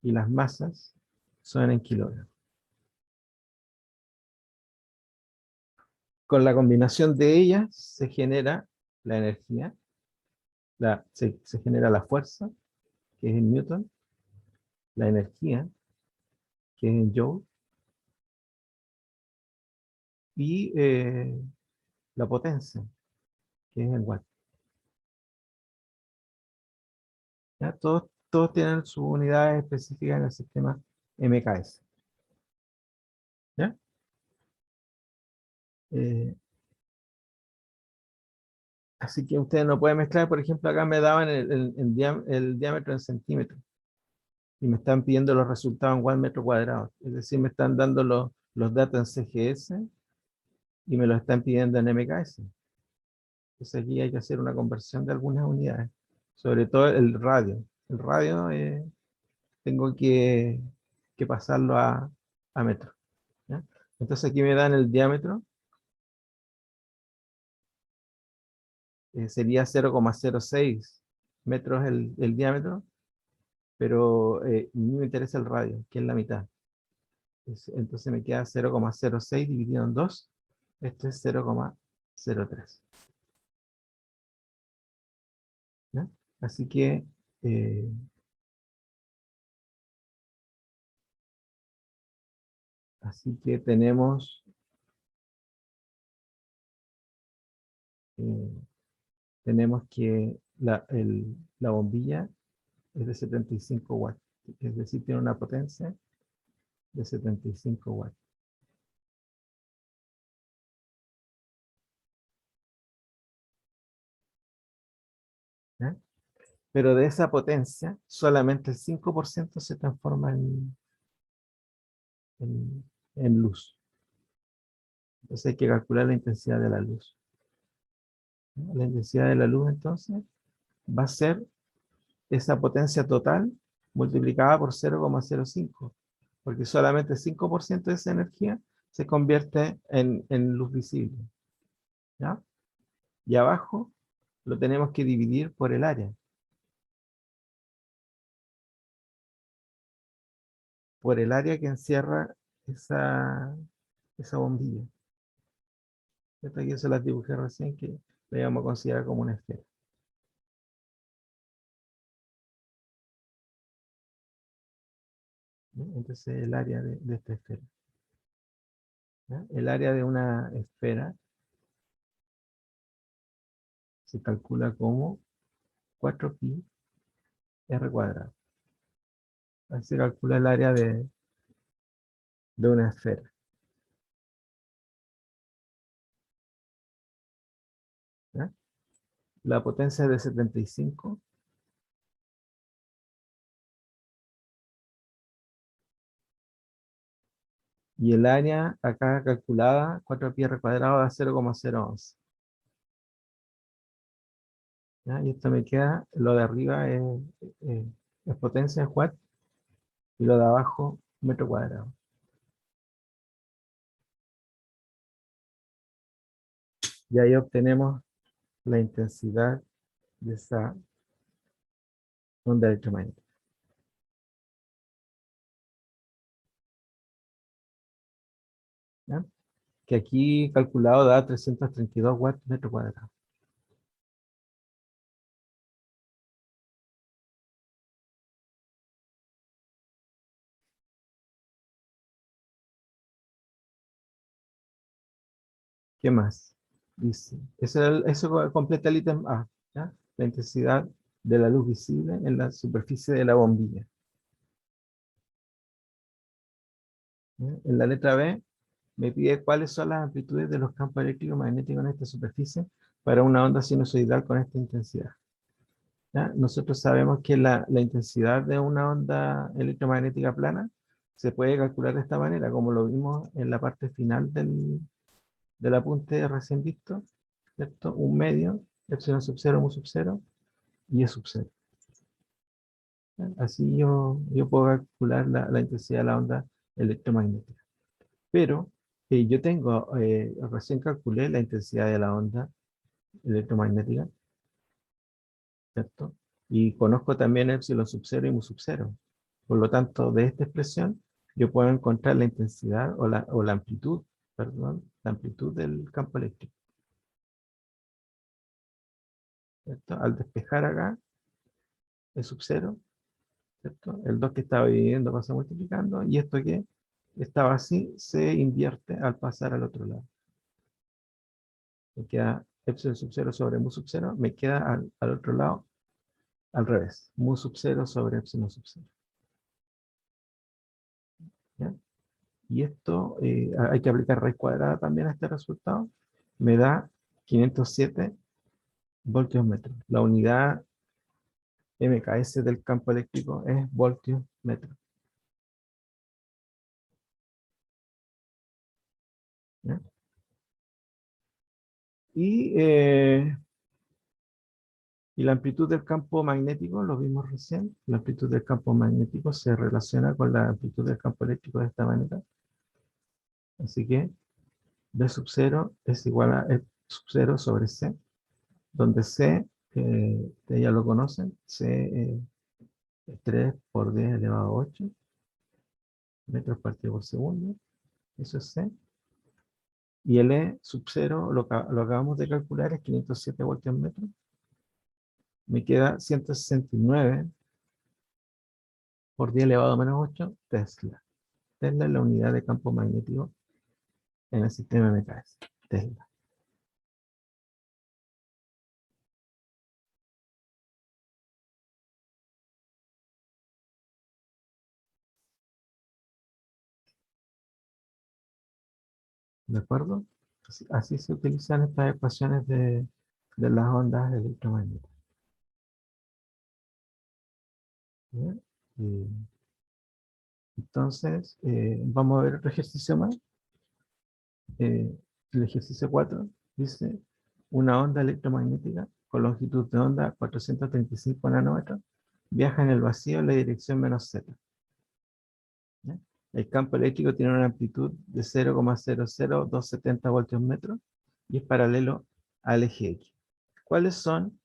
y las masas son en kilogramos. Con la combinación de ellas se genera la energía, se genera la fuerza, que es en Newton, la energía, que es en Joule, y la potencia, que es en Watt. ¿Ya? Todos tienen sus unidades específicas en el sistema MKS. ¿Ya? Eh, Así que ustedes no pueden mezclar, por ejemplo, acá me daban el diámetro en centímetros y me están pidiendo los resultados en watt metro cuadrado. Es decir, me están dando los datos en CGS y me los están pidiendo en MKS. Entonces aquí hay que hacer una conversión de algunas unidades, sobre todo el radio. El radio tengo que pasarlo a metro. ¿Ya? Entonces aquí me dan el diámetro, sería 0,06 metros el diámetro, pero a mí me interesa el radio, que es la mitad. Entonces me queda 0,06 dividido en 2, esto es 0,03. ¿Ya? Así que eh, tenemos eh, que la bombilla es de 75 watts, es decir, tiene una potencia de 75 watts. ¿Ya? Pero de esa potencia, solamente el 5% se transforma en, en luz. Entonces hay que calcular la intensidad de la luz. ¿No? La intensidad de la luz, entonces, va a ser esa potencia total multiplicada por 0,05, porque solamente el 5% de esa energía se convierte en luz visible. ¿Ya? Y abajo lo tenemos que dividir por el área. Por el área que encierra esa bombilla. Esta aquí se las dibujé recién, que la íbamos a considerar como una esfera. ¿No? Entonces el área de esta esfera. ¿Ya? El área de una esfera se calcula como 4pi r cuadrado. Así se calcula el área de una esfera. ¿Ya? La potencia es de 75. Y el área acá calculada, 4πr² da 0,011. ¿Ya? Y esto me queda, lo de arriba es potencia en watt y lo de abajo metro cuadrado. Y ahí obtenemos la intensidad de esa onda electromagnética. ¿Ya? Que aquí calculado da 332 watts metro cuadrado. ¿Qué más? Dice, eso completa el ítem A, ¿ya? La intensidad de la luz visible en la superficie de la bombilla. ¿Ya? En la letra B me pide cuáles son las amplitudes de los campos eléctricos magnéticos en esta superficie para una onda sinusoidal con esta intensidad. ¿Ya? Nosotros sabemos que la intensidad de una onda electromagnética plana se puede calcular de esta manera, como lo vimos en la parte final del apunte recién visto, ¿cierto? Un medio, epsilon sub 0, mu sub 0 y e sub 0. ¿Ya? Así yo puedo calcular la intensidad de la onda electromagnética. Pero yo recién calculé la intensidad de la onda electromagnética, ¿cierto? Y conozco también epsilon sub 0 y mu sub 0. Por lo tanto, de esta expresión, yo puedo encontrar la intensidad o la amplitud, perdón, la amplitud del campo eléctrico, ¿cierto? Al despejar acá, E sub 0, ¿cierto? El 2 que estaba dividiendo pasa multiplicando, y esto que estaba así, se invierte al pasar al otro lado. Me queda epsilon sub 0 sobre mu sub 0, me queda al otro lado al revés, mu sub 0 sobre epsilon sub 0. ¿Ya? Y esto hay que aplicar raíz cuadrada también a este resultado. Me da 507 voltios metro. La unidad MKS del campo eléctrico es voltios metro. ¿Ya? Y, eh, y la amplitud del campo magnético, lo vimos recién, la amplitud del campo magnético se relaciona con la amplitud del campo eléctrico de esta manera. Así que B sub 0 es igual a E sub 0 sobre C, donde C, ustedes ya lo conocen, C es 3 por 10 elevado a 8 metros partido por segundo, eso es C. Y el E sub 0 lo acabamos de calcular, es 507 voltios metro. Me queda 169 por 10 elevado a menos 8 Tesla. Tesla es la unidad de campo magnético en el sistema MKS. Tesla. ¿De acuerdo? Así se utilizan estas ecuaciones de las ondas electromagnéticas. ¿Bien? Y entonces, vamos a ver otro ejercicio más. El ejercicio 4 dice, una onda electromagnética con longitud de onda 435 nanómetros viaja en el vacío en la dirección menos z. ¿Ya? El campo eléctrico tiene una amplitud de 0,00270 voltios metros y es paralelo al eje X. ¿Cuáles son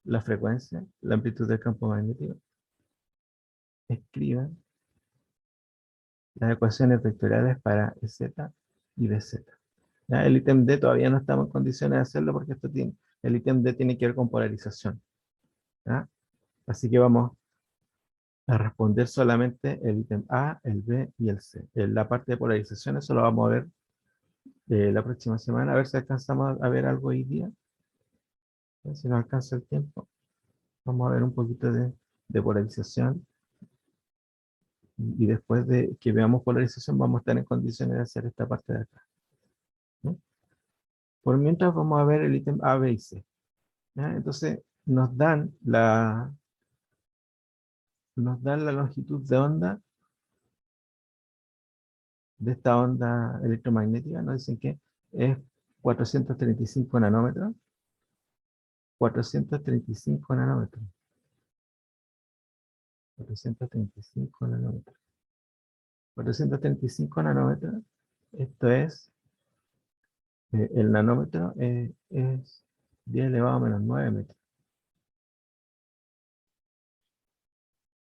la frecuencia, la amplitud del campo magnético? Escriban las ecuaciones vectoriales para EZ y BZ. ¿Ya? El ítem D todavía no estamos en condiciones de hacerlo porque el ítem D tiene que ver con polarización. ¿Ya? Así que vamos a responder solamente el ítem A, el B y el C. En la parte de polarización, eso lo vamos a ver la próxima semana, a ver si alcanzamos a ver algo hoy día. ¿Ya? Si no alcanza el tiempo, vamos a ver un poquito de polarización. Y después de que veamos polarización, vamos a estar en condiciones de hacer esta parte de acá. ¿Ya? Por mientras, vamos a ver el ítem A, B y C. ¿Ya? Entonces, nos dan la longitud de onda de esta onda electromagnética nos dicen que es 435 nanómetros. 435 nanómetros. 435 nanómetros. 435 nanómetros. Esto es, el nanómetro es 10 elevado a menos 9 metros.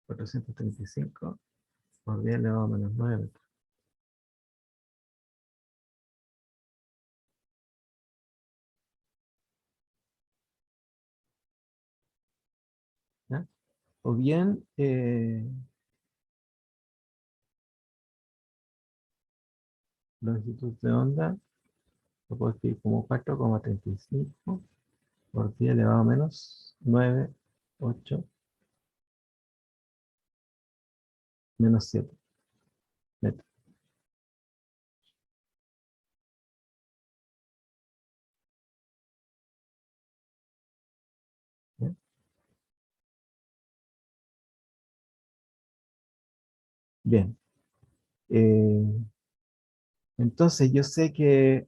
435 por 10 elevado a menos 9 metros. ¿Ya? O bien, longitud de onda, lo puedo escribir como 4,35 por 10 elevado a menos 9, 8, menos 7 metros. ¿Ya? Bien. Eh, entonces yo sé que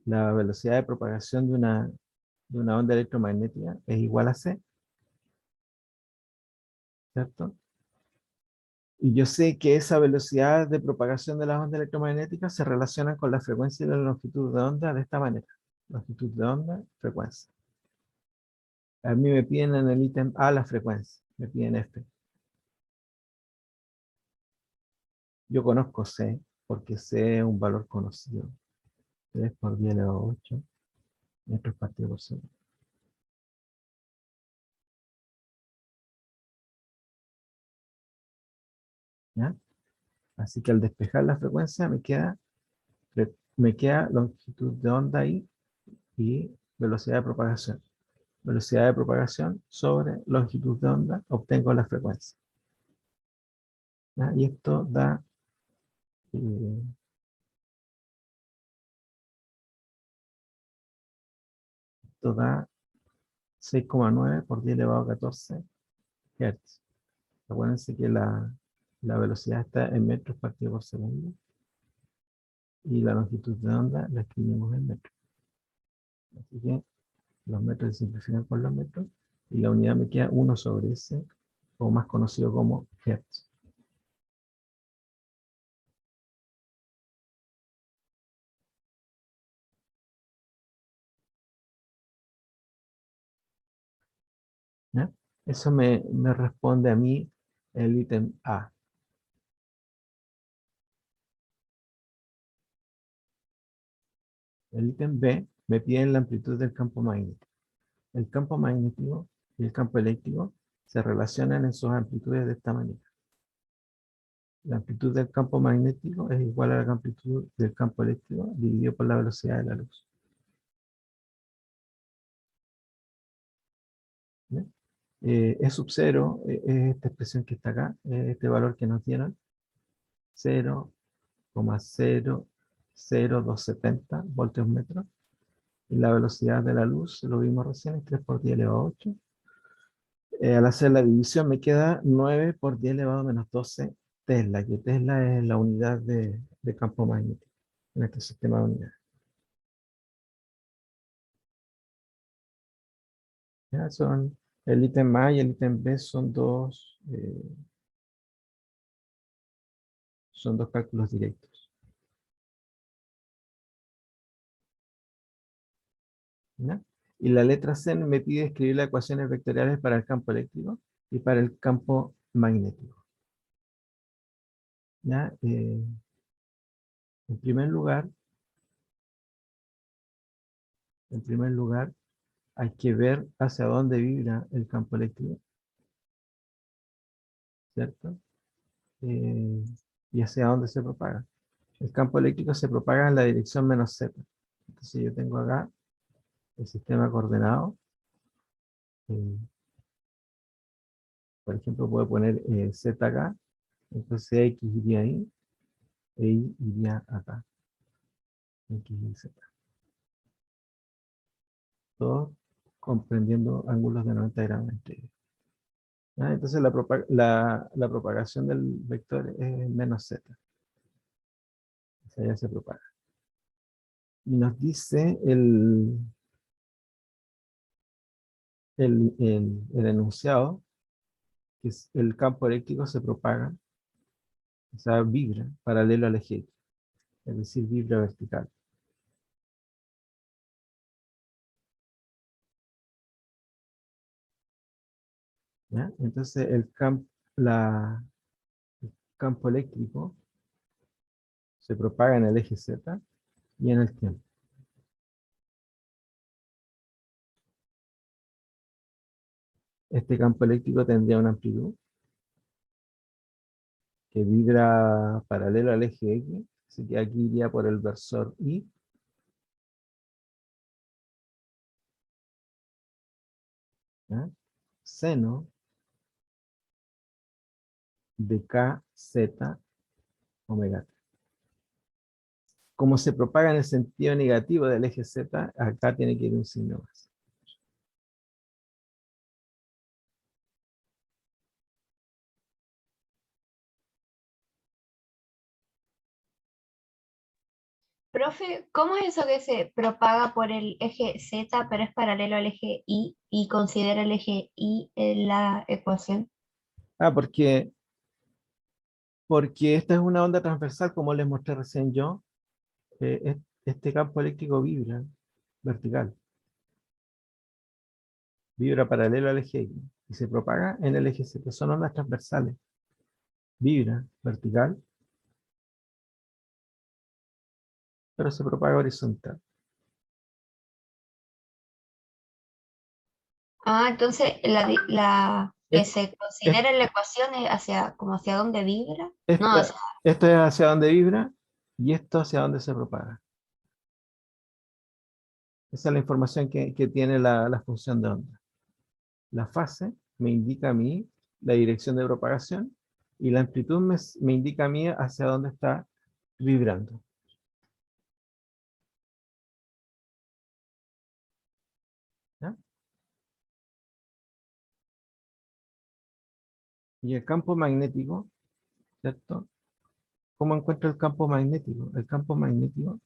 la velocidad de propagación de una onda electromagnética es igual a c, ¿cierto? Y yo sé que esa velocidad de propagación de las ondas electromagnéticas se relaciona con la frecuencia y la longitud de onda de esta manera. Longitud de onda, frecuencia. A mí me piden en el ítem A la frecuencia, me piden F. Yo conozco C, porque C es un valor conocido. 3 por 10 elevado a 8 metros partido por segundo. ¿Ya? Así que al despejar la frecuencia me queda longitud de onda ahí y velocidad de propagación. Velocidad de propagación sobre longitud de onda, obtengo la frecuencia. ¿Ya? Y eh, esto da 6,9 por 10 elevado a 14 Hz. Acuérdense que la velocidad está en metros partido por segundo y la longitud de onda la escribimos en metros. Así que los metros se simplifican por los metros y la unidad me queda 1 sobre S, o más conocido como Hertz. ¿Ya? Eso me responde a mí el ítem A. El ítem B me pide la amplitud del campo magnético. El campo magnético y el campo eléctrico se relacionan en sus amplitudes de esta manera. La amplitud del campo magnético es igual a la amplitud del campo eléctrico dividido por la velocidad de la luz. ¿Bien? E sub 0 es esta expresión que está acá, este valor que nos dieron, 0,00270 voltios metros. Y la velocidad de la luz, lo vimos recién, es 3 por 10 elevado a 8. Al hacer la división me queda 9 por 10 elevado a menos 12 Tesla, que Tesla es la unidad de campo magnético en este sistema de unidades. ¿Ya? El ítem A y el ítem B son dos cálculos directos. ¿Ya? Y la letra C me pide escribir las ecuaciones vectoriales para el campo eléctrico y para el campo magnético. ¿Ya? En primer lugar, en primer lugar, hay que ver hacia dónde vibra el campo eléctrico, ¿cierto? Eh, y hacia dónde se propaga. El campo eléctrico se propaga en la dirección menos z. Entonces yo tengo acá el sistema coordenado. eh, por ejemplo, puedo poner z acá, entonces x iría ahí, e y iría acá. X y z. Todo comprendiendo ángulos de 90 grados entre ellos. Entonces la propagación del vector es menos z. hacia allá se propaga. Y nos dice el enunciado que el campo eléctrico se propaga, o sea, vibra paralelo al eje X, es decir, vibra vertical. ¿Ya? Entonces el campo eléctrico se propaga en el eje Z y en el tiempo. Este campo eléctrico tendría una amplitud que vibra paralelo al eje X, así que aquí iría por el versor Y, ¿ya? Seno de KZ omega t. Como se propaga en el sentido negativo del eje Z, acá tiene que ir un signo más. Profe, ¿cómo es eso que se propaga por el eje Z, pero es paralelo al eje y considera el eje Y en la ecuación? Ah, porque esta es una onda transversal, como les mostré recién yo. Este campo eléctrico vibra vertical, vibra paralelo al eje X y se propaga en el eje Z. Son ondas transversales. Vibra vertical, pero se propaga horizontal. Ah, entonces la que Es- se es- considera en la ecuación es hacia, como hacia dónde vibra. No, esto, esto es hacia donde vibra y esto hacia donde se propaga. Esa es la información que tiene la función de onda. La fase me indica a mí la dirección de propagación y la amplitud me indica a mí hacia dónde está vibrando. ¿Ya? Y el campo magnético, ¿cierto? ¿Cómo encuentro el campo magnético? El campo magnético,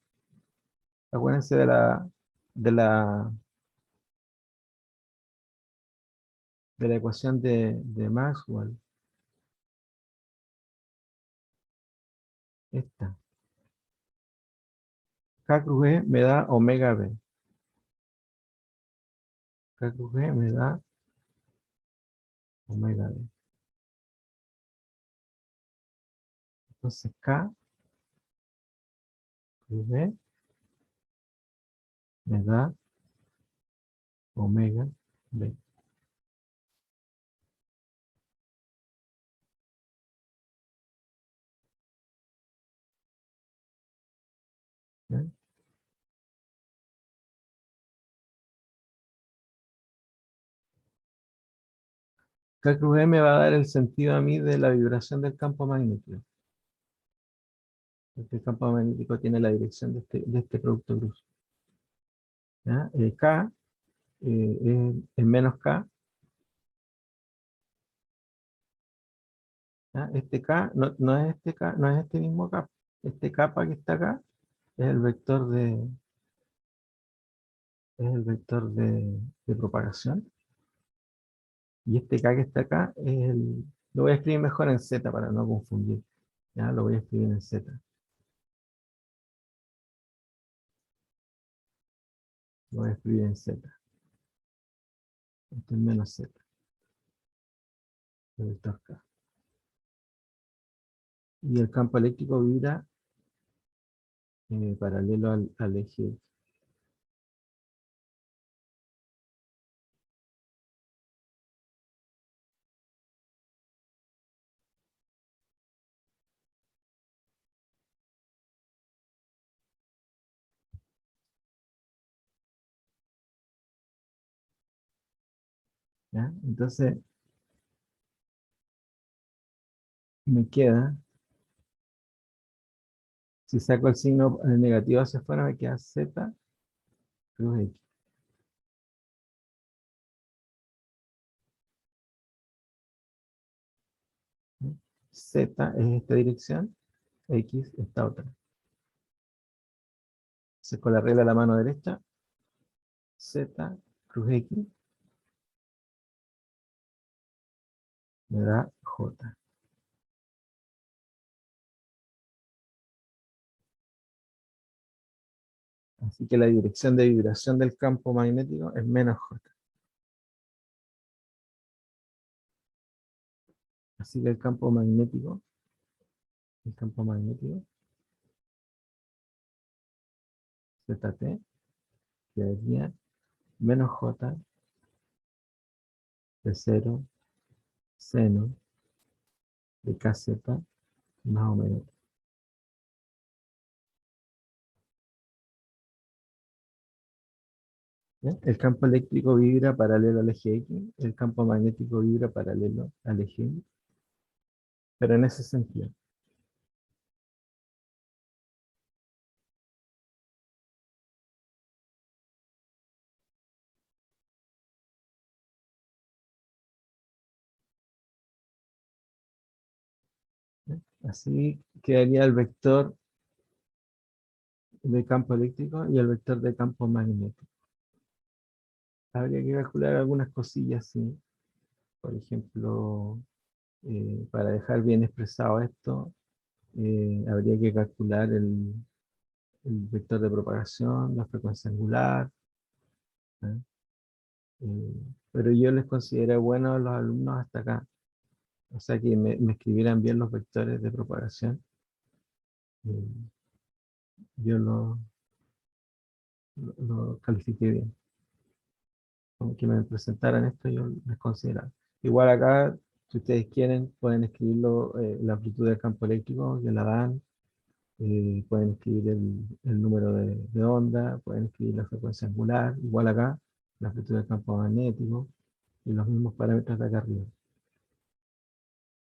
acuérdense de la ecuación de Maxwell. Esta. K cruz E me da omega B. K cruz E me da omega B. Entonces K cruz E me da omega B. ¿Ya? K cruz E me va a dar el sentido a mí de la vibración del campo magnético. Porque el campo magnético tiene la dirección de este producto cruz. ¿Ya? K es menos K. ¿Ya? Este K no es este K, no es este mismo K. Este kappa que está acá es el vector de propagación. Y este K que está acá lo voy a escribir mejor en Z para no confundir. ¿Ya? Lo voy a escribir en Z. Lo voy a escribir en Z. Este es menos Z. El vector K. Y el campo eléctrico vibra paralelo al eje X. ¿Ya? Entonces me queda, si saco el signo negativo hacia afuera, me queda Z cruz X. ¿Ya? Z es esta dirección, X esta otra. Entonces, con la regla de la mano derecha, Z cruz X me da J. Así que la dirección de vibración del campo magnético es menos J. Así que el campo magnético ZT quedaría menos J de 0 seno de KZ más o menos. ¿Ya? El campo eléctrico vibra paralelo al eje X, el campo magnético vibra paralelo al eje Y, pero en ese sentido. ¿Ya? Así quedaría el vector de campo eléctrico y el vector de campo magnético. Habría que calcular algunas cosillas, sí. Por ejemplo, para dejar bien expresado esto, habría que calcular el vector de propagación, la frecuencia angular. ¿Eh? Eh, pero yo les consideré buenos a los alumnos hasta acá. O sea, que me escribieran bien los vectores de propagación. Eh, yo lo califiqué bien. Como que me presentaran esto, yo les consideraba. Igual acá, si ustedes quieren, pueden escribirlo, la amplitud del campo eléctrico, que la dan. Pueden escribir el número de onda, pueden escribir la frecuencia angular, igual acá, la amplitud del campo magnético, y los mismos parámetros de acá arriba.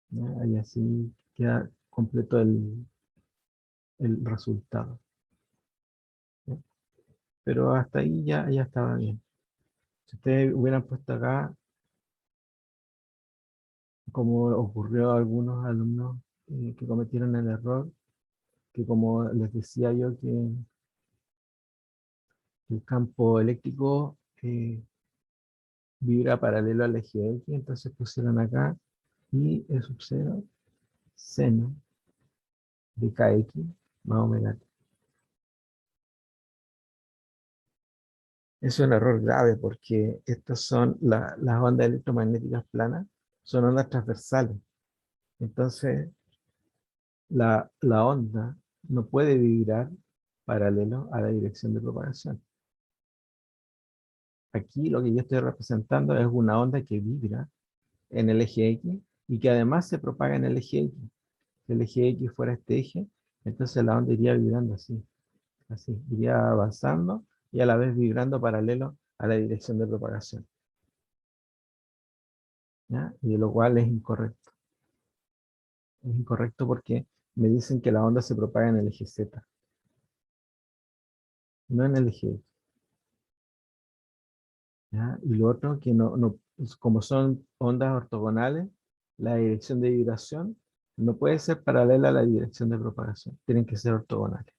¿Ya? Y así queda completo el resultado. ¿Ya? Pero hasta ahí ya estaba bien. Si ustedes hubieran puesto acá, como ocurrió a algunos alumnos que cometieron el error, que como les decía yo, que el campo eléctrico vibra paralelo al eje X, entonces pusieron acá y E sub 0 seno de KX más omega t. Es un error grave porque estas son las ondas electromagnéticas planas, son ondas transversales. Entonces, la onda no puede vibrar paralelo a la dirección de propagación. Aquí lo que yo estoy representando es una onda que vibra en el eje X y que además se propaga en el eje X. Si el eje X fuera este eje, entonces la onda iría vibrando así, iría avanzando y a la vez vibrando paralelo a la dirección de propagación. ¿Ya? Y de lo cual es incorrecto. Es incorrecto porque me dicen que la onda se propaga en el eje Z, no en el eje X. ¿Ya? Y lo otro, que como son ondas ortogonales, la dirección de vibración no puede ser paralela a la dirección de propagación, tienen que ser ortogonales.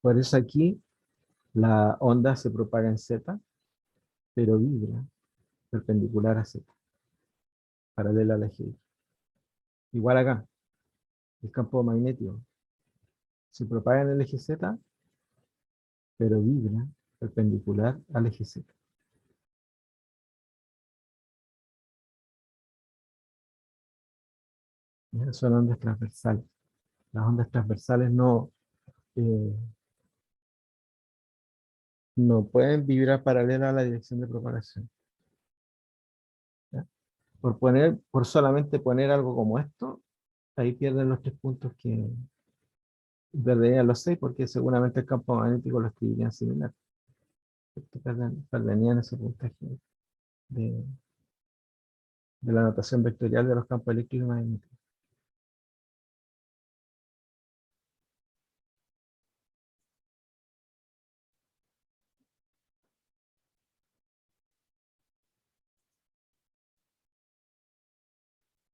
Por eso aquí la onda se propaga en Z, pero vibra perpendicular a Z, paralela al eje X. Igual acá, el campo magnético se propaga en el eje Z, pero vibra perpendicular al eje Z. ¿Ya? Son ondas transversales. Las ondas transversales eh, no pueden vibrar paralela a la dirección de propagación. ¿Ya? Por solamente poner algo como esto, ahí pierden los 3 puntos que perderían los 6, porque seguramente el campo magnético lo escribirían similar. Perderían ese puntaje de la notación vectorial de los campos eléctricos y magnéticos.